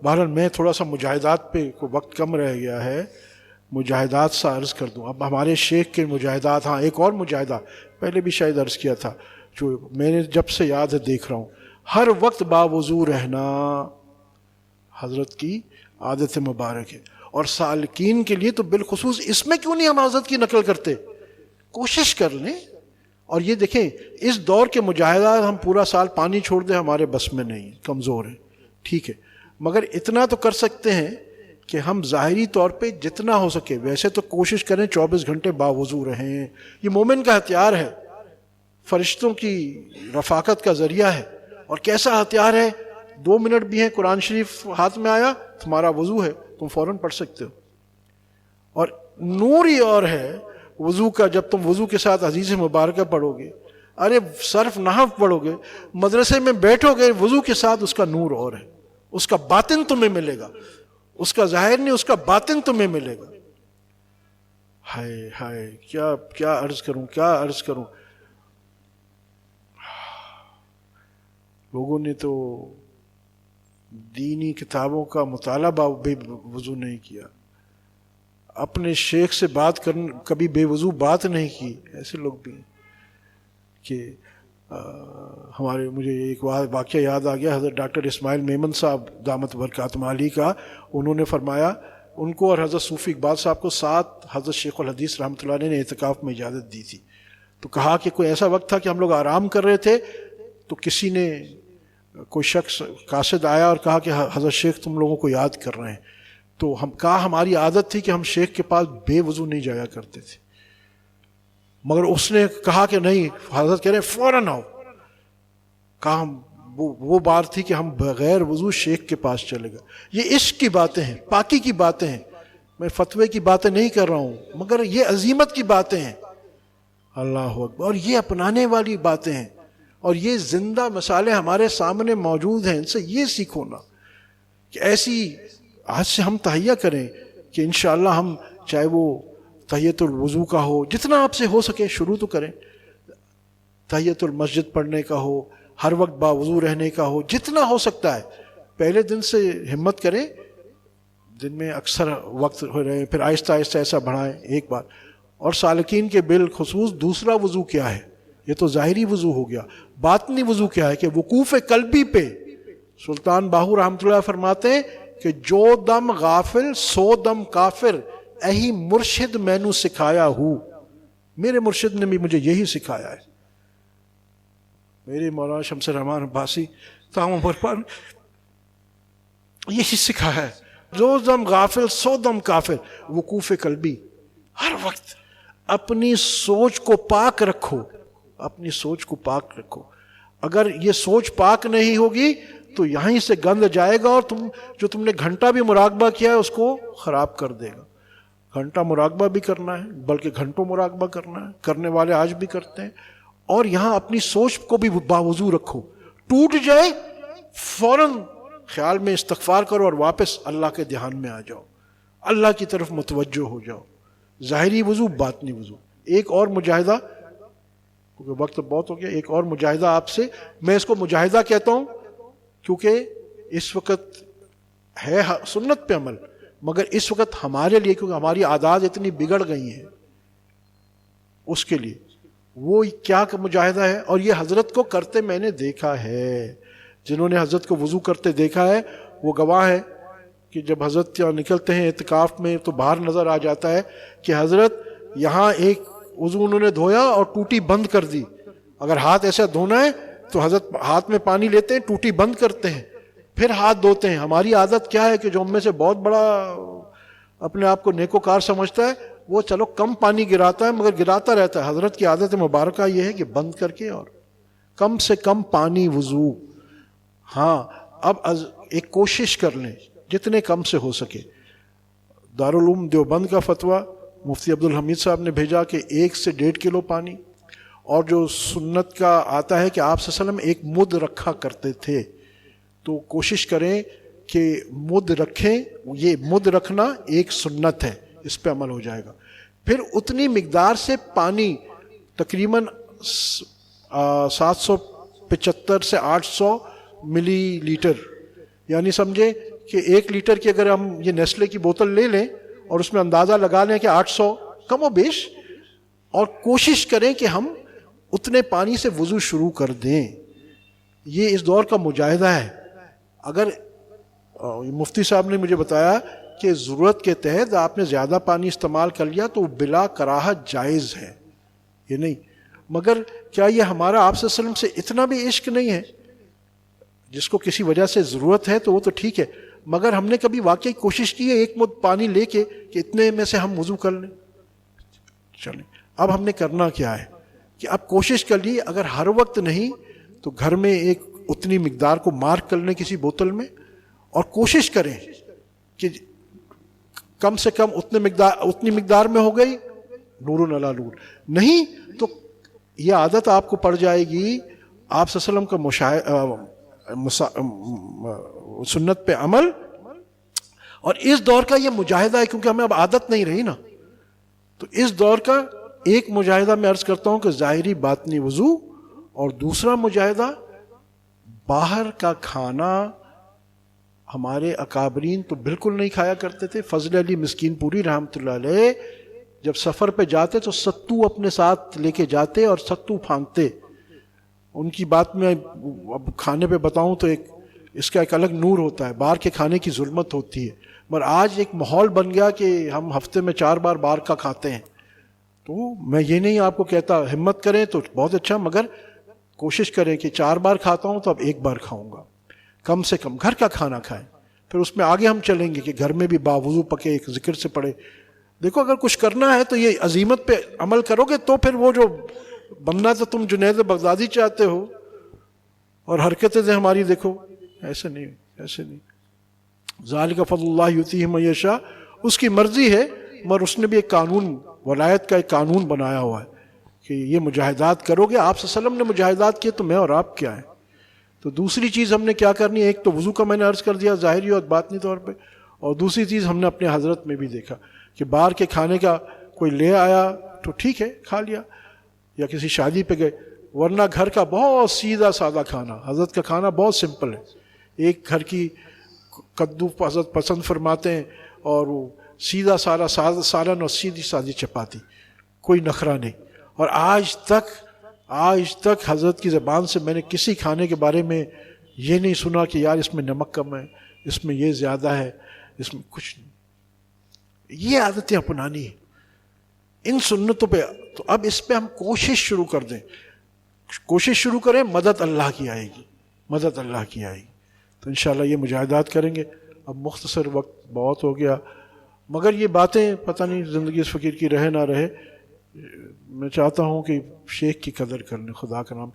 بہرحال میں تھوڑا سا مجاہدات پہ کو وقت کم رہ گیا ہے، مجاہدات سا عرض کر دوں. اب ہمارے شیخ کے مجاہدات، ہاں ایک اور مجاہدہ پہلے بھی شاید عرض کیا تھا، جو میں نے جب سے یاد ہے دیکھ رہا ہوں، ہر وقت باوضو رہنا حضرت کی عادت مبارک ہے. اور سالکین کے لیے تو بالخصوص اس میں کیوں نہیں ہم حضرت کی نقل کرتے؟ کوشش کر لیں. اور یہ دیکھیں اس دور کے مجاہدات، ہم پورا سال پانی چھوڑ دیں ہمارے بس میں نہیں، کمزور ہیں، ٹھیک ہے، مگر اتنا تو کر سکتے ہیں کہ ہم ظاہری طور پہ جتنا ہو سکے، ویسے تو کوشش کریں 24 گھنٹے باوضو رہیں. یہ مومن کا ہتھیار ہے، فرشتوں کی رفاقت کا ذریعہ ہے. اور کیسا ہتھیار ہے؟ 2 منٹ بھی ہیں، قرآن شریف ہاتھ میں آیا، تمہارا وضو ہے، تم فوراً پڑھ سکتے ہو. اور نور ہی اور ہے وضو کا. جب تم وضو کے ساتھ عزیز مبارکہ پڑھو گے، ارے صرف نحو پڑھو گے، مدرسے میں بیٹھو گے، وضو کے ساتھ اس کا نور اور ہے، اس کا باطن تمہیں ملے گا، اس کا ظاہر نہیں، اس کا باطن تمہیں ملے گا. ہائے ہائے، کیا عرض کروں. لوگوں نے تو دینی کتابوں کا مطالعہ بے وضو نہیں کیا، اپنے شیخ سے بات کرنے کبھی بے وضو بات نہیں کی. ایسے لوگ بھی ہیں کہ مجھے ایک واقعہ یاد آ گیا. حضرت ڈاکٹر اسماعیل میمن صاحب دامت برکاتہم عالی کا، انہوں نے فرمایا ان کو اور حضرت صوفی اقبال صاحب کو 7 حضرت شیخ الحدیث رحمۃ اللہ علیہ نے اعتکاف میں اجازت دی تھی. تو کہا کہ کوئی ایسا وقت تھا کہ ہم لوگ آرام کر رہے تھے، تو کسی نے، کوئی شخص قاصد آیا اور کہا کہ حضرت شیخ تم لوگوں کو یاد کر رہے ہیں. تو ہم کہا ہماری عادت تھی کہ ہم شیخ کے پاس بے وضو نہیں جایا کرتے تھے، مگر اس نے کہا کہ نہیں، حضرت کہہ رہے ہیں فوراً آؤ. کہا وہ بات تھی کہ ہم بغیر وضو شیخ کے پاس چلے گا. یہ عشق کی باتیں ہیں، پاکی کی باتیں ہیں. میں فتوے کی باتیں نہیں کر رہا ہوں، مگر یہ عظیمت کی باتیں ہیں. اللہ اکبر. اور یہ اپنانے والی باتیں ہیں، اور یہ زندہ مثالیں ہمارے سامنے موجود ہیں. ان سے یہ سیکھو نا کہ ایسی آج سے ہم تہیہ کریں کہ انشاءاللہ ہم، چاہے وہ تحیۃ الوضو کا ہو، جتنا آپ سے ہو سکے شروع تو کریں، تحیۃ المسجد پڑھنے کا ہو، ہر وقت باوضو رہنے کا ہو، جتنا ہو سکتا ہے پہلے دن سے ہمت کریں. دن میں اکثر وقت ہو رہے ہیں، پھر آہستہ آہستہ ایسا بڑھائیں ایک بار. اور سالکین کے بالخصوص دوسرا وضو کیا ہے؟ یہ تو ظاہری وضو ہو گیا. باطنی وضو کیا ہے؟ کہ وقوف قلبی پہ سلطان باہو رحمۃ اللہ فرماتے ہیں کہ جو دم غافل سو دم کافر، اہی مرشد میں نو سکھایا ہوں. میرے مرشد نے بھی مجھے یہی سکھایا ہے. میرے مولانا شمس الرحمان عباسی تمام عمر پر یہی سکھایا ہے، جو دم غافل سو دم کافر. وقوف قلبی، ہر وقت اپنی سوچ کو پاک رکھو، اپنی سوچ کو پاک رکھو. اگر یہ سوچ پاک نہیں ہوگی تو یہیں سے گند جائے گا، اور تم نے گھنٹہ بھی مراقبہ کیا ہے اس کو خراب کر دے گا. گھنٹہ مراقبہ بھی کرنا ہے، بلکہ گھنٹوں مراقبہ کرنا ہے، کرنے والے آج بھی کرتے ہیں. اور یہاں اپنی سوچ کو بھی باوضو رکھو. ٹوٹ جائے فوراً خیال میں استغفار کرو اور واپس اللہ کے دھیان میں آ جاؤ، اللہ کی طرف متوجہ ہو جاؤ. ظاہری وضو، باطنی وضو. ایک اور مجاہدہ، کیونکہ وقت بہت ہو گیا، ایک اور مجاہدہ آپ سے. میں اس کو مجاہدہ کہتا ہوں کیونکہ اس وقت ہے سنت پہ عمل، مگر اس وقت ہمارے لیے، کیونکہ ہماری عادات اتنی بگڑ گئی ہیں، اس کے لیے وہ کیا مجاہدہ ہے. اور یہ حضرت کو کرتے میں نے دیکھا ہے. جنہوں نے حضرت کو وضو کرتے دیکھا ہے وہ گواہ ہے کہ جب حضرت نکلتے ہیں اعتکاف میں تو باہر نظر آ جاتا ہے کہ حضرت یہاں ایک وضو انہوں نے دھویا اور ٹوٹی بند کر دی. اگر ہاتھ ایسا دھونا ہے تو حضرت ہاتھ میں پانی لیتے ہیں، ٹوٹی بند کرتے ہیں، پھر ہاتھ دھوتے ہیں. ہماری عادت کیا ہے کہ جو ہم میں سے بہت بڑا اپنے آپ کو نیکوکار سمجھتا ہے وہ چلو کم پانی گراتا ہے، مگر گراتا رہتا ہے. حضرت کی عادت مبارکہ یہ ہے کہ بند کر کے اور کم سے کم پانی وضو. ہاں اب ایک کوشش کر لیں جتنے کم سے ہو سکے. دارالعلوم دیوبند کا فتویٰ مفتی عبدالحمید صاحب نے بھیجا کہ 1 سے 1.5 کلو پانی. اور جو سنت کا آتا ہے کہ آپ صلی اللہ علیہ وسلم ایک مد رکھا کرتے تھے، تو کوشش کریں کہ مد رکھیں. یہ مد رکھنا ایک سنت ہے، اس پہ عمل ہو جائے گا. پھر اتنی مقدار سے پانی، تقریباً 775 سے 800 ملی لیٹر، یعنی سمجھے کہ 1 لیٹر کی اگر ہم یہ نیسلے کی بوتل لے لیں اور اس میں اندازہ لگا لیں کہ 800 کم و بیش، اور کوشش کریں کہ ہم اتنے پانی سے وضو شروع کر دیں. یہ اس دور کا مجاہدہ ہے. اگر مفتی صاحب نے مجھے بتایا کہ ضرورت کے تحت آپ نے زیادہ پانی استعمال کر لیا تو بلا کراہت جائز ہے، یہ نہیں. مگر کیا یہ ہمارا آپ صلی اللہ علیہ وسلم سے اتنا بھی عشق نہیں ہے؟ جس کو کسی وجہ سے ضرورت ہے تو وہ تو ٹھیک ہے، مگر ہم نے کبھی واقعی کوشش کی ہے 1 مد پانی لے کے کہ اتنے میں سے ہم وضو کر لیں؟ چلیں اب ہم نے کرنا کیا ہے کہ اب کوشش کر لی، اگر ہر وقت نہیں تو گھر میں ایک اتنی مقدار کو مارک کر لیں کسی بوتل میں، اور کوشش کریں کہ کم سے کم اتنی مقدار میں ہو گئی، نور علی نور. نہیں تو یہ عادت آپ کو پڑ جائے گی آپ صلی اللہ علیہ وسلم کا سنت پہ عمل. اور اس دور کا یہ مجاہدہ ہے کیونکہ ہمیں اب عادت نہیں رہی نا، تو اس دور کا ایک مجاہدہ میں عرض کرتا ہوں کہ ظاہری باطنی وضو، اور دوسرا مجاہدہ باہر کا کھانا. ہمارے اکابرین تو بالکل نہیں کھایا کرتے تھے. فضل علی مسکین پوری رحمۃ اللہ علیہ جب سفر پہ جاتے تو ستو اپنے ساتھ لے کے جاتے اور ستو پھانکتے. ان کی بات میں اب کھانے پہ بتاؤں تو اس کا ایک الگ نور ہوتا ہے، باہر کے کھانے کی ظلمت ہوتی ہے. مگر آج ایک ماحول بن گیا کہ ہم ہفتے میں 4 بار باہر کا کھاتے ہیں. تو میں یہ نہیں آپ کو کہتا ہمت کریں تو بہت اچھا، مگر کوشش کریں کہ 4 بار کھاتا ہوں تو اب 1 بار کھاؤں گا. کم سے کم گھر کا کھانا کھائیں. پھر اس میں آگے ہم چلیں گے کہ گھر میں بھی باوضو پکے، ایک ذکر سے پڑھے. دیکھو اگر کچھ کرنا ہے تو یہ عزیمت پہ عمل کرو گے تو پھر وہ جو بننا تو تم جنید بغدادی چاہتے ہو اور حرکتیں ہماری دیکھو، ایسے نہیں. ذالک فضل اللہ یؤتیہ من یشاء، اس کی مرضی ہے، مگر اس نے بھی ایک قانون، ولایت کا ایک قانون بنایا ہوا ہے کہ یہ مجاہدات کرو گے. آپ صلی اللہ علیہ وسلم نے مجاہدات کیے تو میں اور آپ کیا ہیں. تو دوسری چیز ہم نے کیا کرنی ہے، ایک تو وضو کا میں نے عرض کر دیا ظاہری اور باطنی طور پہ، اور دوسری چیز ہم نے اپنے حضرت میں بھی دیکھا کہ باہر کے کھانے کا کوئی لے آیا تو ٹھیک ہے کھا لیا، یا کسی شادی پہ گئے، ورنہ گھر کا بہت سیدھا سادہ کھانا. حضرت کا کھانا بہت سمپل ہے. ایک گھر کی کدو حضرت پسند فرماتے ہیں، اور وہ سیدھا سارا سالن اور سیدھی سادی چپاتی، کوئی نخرہ نہیں. اور آج تک حضرت کی زبان سے میں نے کسی کھانے کے بارے میں یہ نہیں سنا کہ یار اس میں نمک کم ہے، اس میں یہ زیادہ ہے، اس میں کچھ نہیں. یہ عادتیں اپنانی ہیں ان سنتوں پہ. تو اب اس پہ ہم کوشش شروع کر دیں، کوشش شروع کریں، مدد اللہ کی آئے گی. تو انشاءاللہ یہ مجاہدات کریں گے. اب مختصر وقت بہت ہو گیا، مگر یہ باتیں پتہ نہیں زندگی اس فقیر کی رہے نہ رہے. میں چاہتا ہوں کہ شیخ کی قدر کر لیں، خدا کا نام.